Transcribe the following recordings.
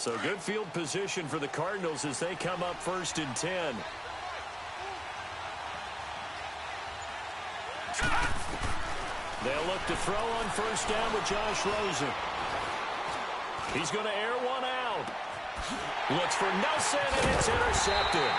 So good field position for the Cardinals as they come up 1st and 10. They'll look to throw on 1st down with Josh Rosen. He's going to air one out. Looks for Nelson, and it's intercepted.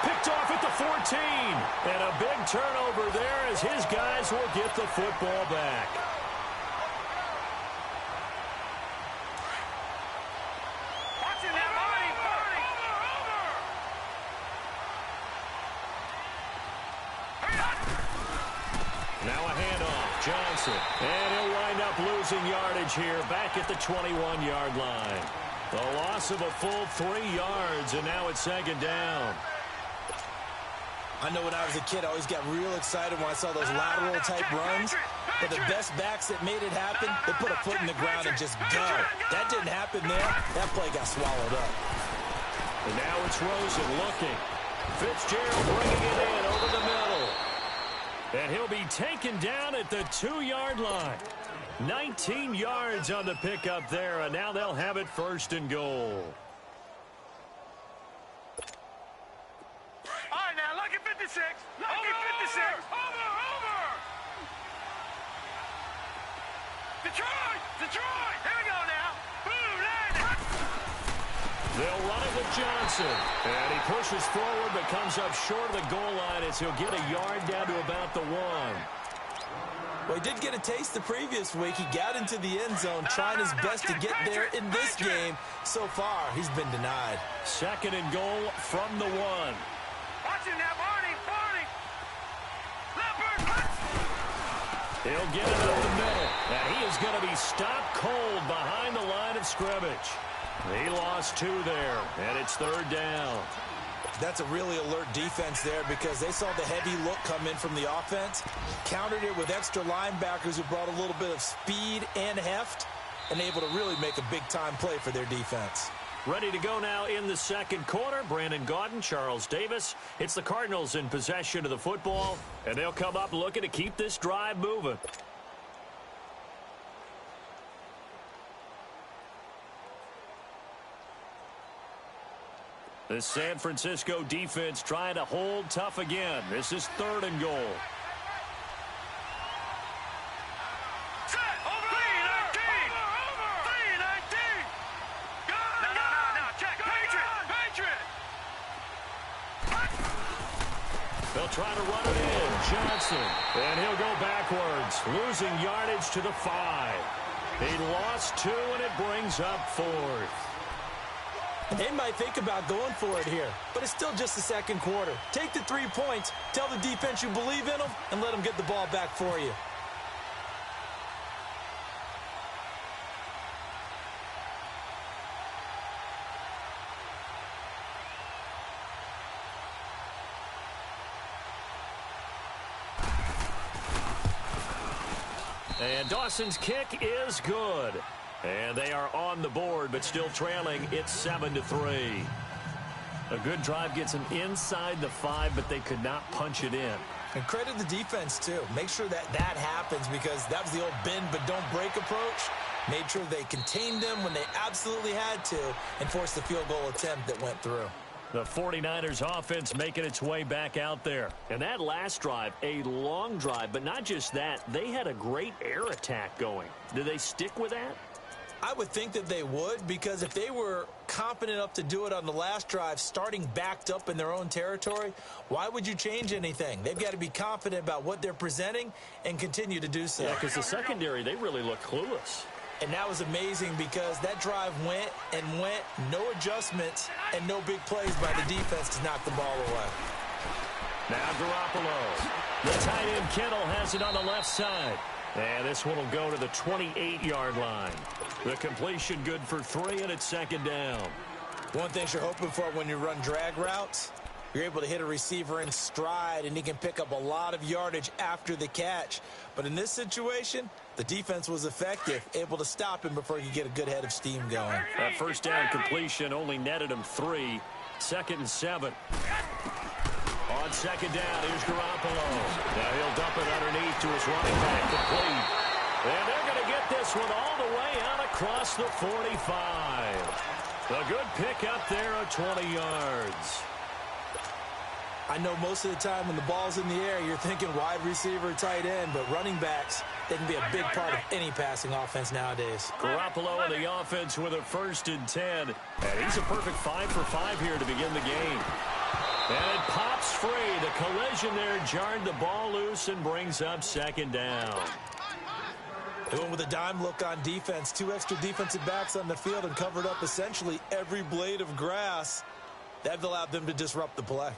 Picked off at the 14. And a big turnover there as his guys will get the football back. Now a handoff, Johnson. And he'll wind up losing yardage here back at the 21-yard line. The loss of a full 3 yards, and now it's 2nd down. I know when I was a kid, I always got real excited when I saw those lateral-type runs. But the best backs that made it happen, they put a foot in the ground and just go. That didn't happen there. That play got swallowed up. And now it's Rosen looking. Fitzgerald bringing it in over the middle. And he'll be taken down at the 2-yard line. 19 yards on the pickup there, and now they'll have it 1st and goal. All right, now, look at 56. Look at 56. Over. Detroit! Here we go now. Boom, landing. They'll run it with Johnson. And he pushes forward but comes up short of the goal line as he'll get a yard down to about the 1. Well, he did get a taste the previous week. He got into the end zone trying his best to get there in this game. So far, he's been denied. 2nd and goal from the 1. Watch him now, Barney. He'll get it up the middle. And he is going to be stopped cold behind the line of scrimmage. He lost 2 there, and it's 3rd down. That's a really alert defense there because they saw the heavy look come in from the offense, countered it with extra linebackers who brought a little bit of speed and heft, and able to really make a big-time play for their defense. Ready to go now in the 2nd quarter. Brandon Gaudin, Charles Davis. It's the Cardinals in possession of the football, and they'll come up looking to keep this drive moving. The San Francisco defense trying to hold tough again. This is 3rd and goal. Set. Over. 319. No. Check. Patriot. They'll try to run it in. Johnson. And he'll go backwards, losing yardage to the 5. He lost 2, and it brings up 4th. They might think about going for it here, but it's still just the 2nd quarter. Take the 3 points, tell the defense you believe in them, and let them get the ball back for you. And Dawson's kick is good. And they are on the board, but still trailing. It's 7-3. A good drive gets them inside the 5, but they could not punch it in. And credit the defense, too. Make sure that happens because that was the old bend but don't break approach. Made sure they contained them when they absolutely had to and forced the field goal attempt that went through. The 49ers offense making its way back out there. And that last drive, a long drive, but not just that. They had a great air attack going. Do they stick with that? I would think that they would because if they were confident enough to do it on the last drive, starting backed up in their own territory, why would you change anything? They've got to be confident about what they're presenting and continue to do so. Yeah, because the secondary, they really look clueless. And that was amazing because that drive went, no adjustments, and no big plays by the defense to knock the ball away. Now Garoppolo. The tight end Kittle has it on the left side. And this one will go to the 28-yard line. The completion good for 3, and it's 2nd down. One thing you're hoping for when you run drag routes, you're able to hit a receiver in stride, and he can pick up a lot of yardage after the catch. But in this situation, the defense was effective, able to stop him before he could get a good head of steam going. That 1st down completion only netted him 3. 2nd and 7. On 2nd down, here's Garoppolo. Now he'll dump it underneath to his running back, complete. And they're going to get this one all the way out across the 45. A good pick up there of 20 yards. I know most of the time when the ball's in the air, you're thinking wide receiver, tight end, but running backs, they can be a big part of any passing offense nowadays. Garoppolo in the offense with a 1st and 10. And he's a perfect 5 for 5 here to begin the game. And it pops free. The collision there jarred the ball loose and brings up 2nd down. They went with a dime look on defense. 2 extra defensive backs on the field and covered up essentially every blade of grass. That allowed them to disrupt the play.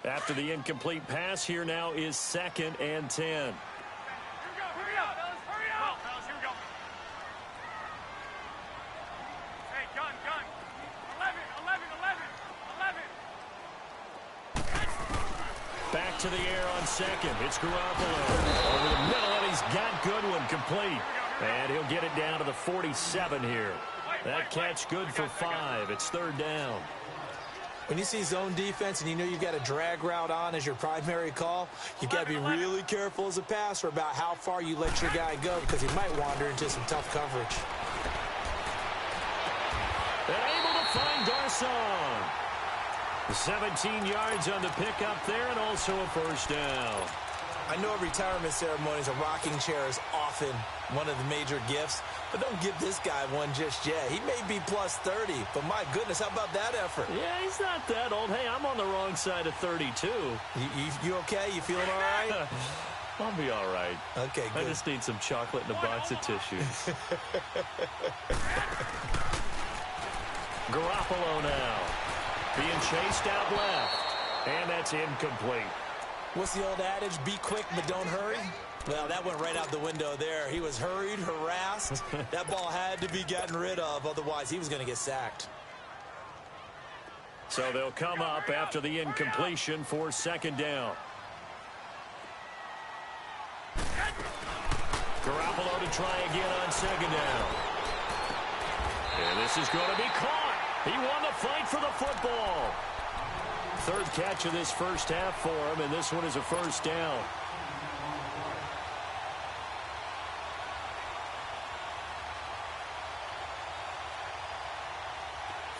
After the incomplete pass, here now is 2nd and 10. Here we go, hurry up, fellas, hurry up! Fellas, here we go. Hey, gun. 11. Back to the air on 2nd. It's Garoppolo. Over the middle, and he's got Goodwin complete. And he'll get it down to the 47 here. That catch good for 5. It's 3rd down. When you see zone defense and you know you've got a drag route on as your primary call, you've got to be really careful as a passer about how far you let your guy go because he might wander into some tough coverage. And able to find Garcon. 17 yards on the pickup there and also a 1st down. I know at retirement ceremonies a rocking chair is often one of the major gifts, but don't give this guy one just yet. He may be plus 30, but my goodness, how about that effort? Yeah, he's not that old. Hey, I'm on the wrong side of 32. You okay? You feeling all right? I'll be all right. Okay, good. I just need some chocolate and a box of tissues. Garoppolo now. Being chased out left. And that's incomplete. What's the old adage? Be quick, but don't hurry? Well, that went right out the window there. He was hurried, harassed. That ball had to be gotten rid of. Otherwise, he was going to get sacked. So they'll come up after the incompletion for 2nd down. Garoppolo to try again on 2nd down. And this is going to be caught. He won the fight for the football. 3rd catch of this 1st half for him, and this one is a 1st down.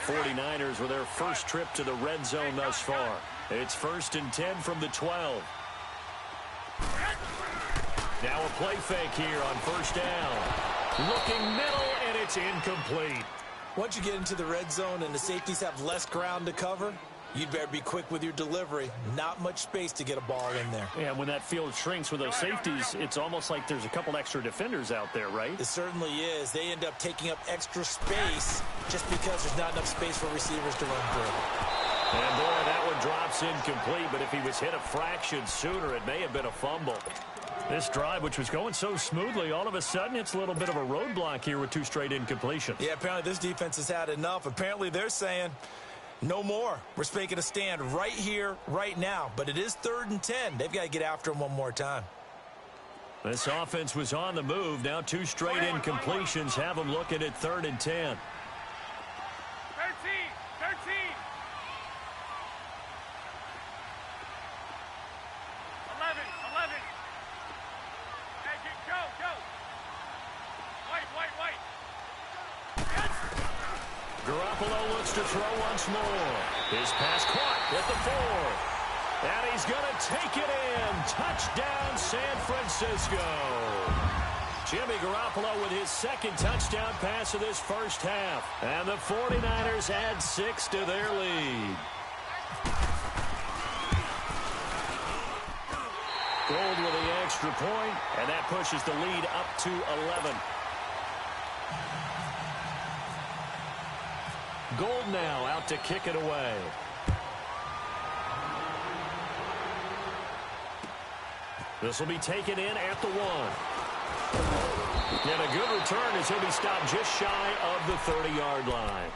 '49ers with their first trip to the red zone thus far. It's 1st and 10 from the 12. Now a play fake here on 1st down. Looking middle, and it's incomplete. Once you get into the red zone and the safeties have less ground to cover, you'd better be quick with your delivery. Not much space to get a ball in there. Yeah, when that field shrinks with those safeties, it's almost like there's a couple extra defenders out there, right? It certainly is. They end up taking up extra space just because there's not enough space for receivers to run through. And boy, that one drops incomplete, but if he was hit a fraction sooner, it may have been a fumble. This drive, which was going so smoothly, all of a sudden it's a little bit of a roadblock here with 2 straight incompletions. Yeah, apparently this defense has had enough. Apparently they're saying, no more. We're making a stand right here, right now. But it is 3rd and 10. They've got to get after him one more time. This offense was on the move. Now 2 straight incompletions have them looking at 3rd and 10. 13. 11. Hey, go. White. Garoppolo looks to throw once more. His pass caught at the 4. And he's going to take it in. Touchdown, San Francisco. Jimmy Garoppolo with his 2nd touchdown pass of this 1st half. And the 49ers add 6 to their lead. Gold with the extra point, and that pushes the lead up to 11. Gold now out to kick it away. This will be taken in at the 1. And a good return as he'll be stopped just shy of the 30-yard line.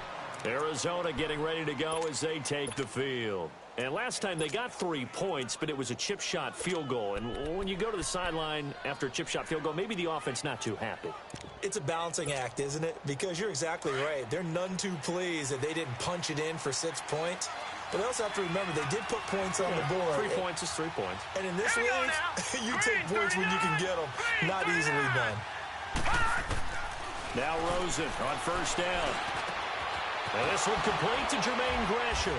Arizona getting ready to go as they take the field. And last time they got 3 points, but it was a chip shot field goal. And when you go to the sideline after a chip shot field goal, maybe the offense not too happy. It's a balancing act, isn't it? Because you're exactly right. They're none too pleased that they didn't punch it in for 6 points. But they also have to remember they did put points on the board. 3 points is 3 points. And in this league, you take points when you can get them. Not easily done. Now Rosen on first down. And this one complete to Jermaine Gresham.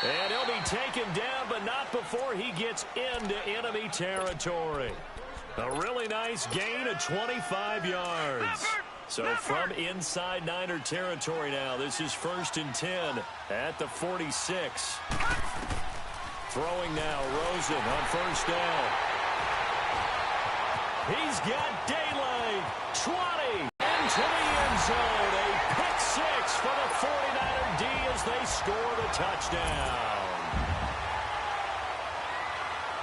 And he'll be taken down, but not before he gets into enemy territory. A really nice gain of 25 yards. So from inside Niner territory now, this is 1st and 10 at the 46. Throwing now, Rosen on first down. He's got daylight. 20 into the end zone. A pick six for the 49er D as they score the touchdown.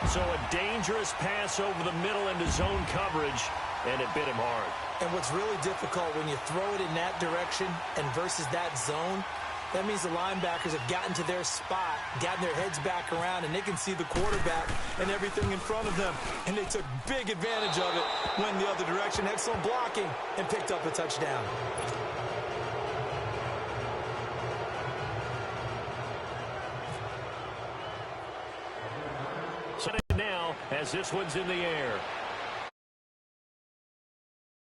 So a dangerous pass over the middle into zone coverage, and it bit him hard. And what's really difficult when you throw it in that direction and versus that zone, that means the linebackers have gotten to their spot, gotten their heads back around, and they can see the quarterback and everything in front of them. And they took big advantage of it, went the other direction, excellent blocking, and picked up a touchdown. So now, as this one's in the air,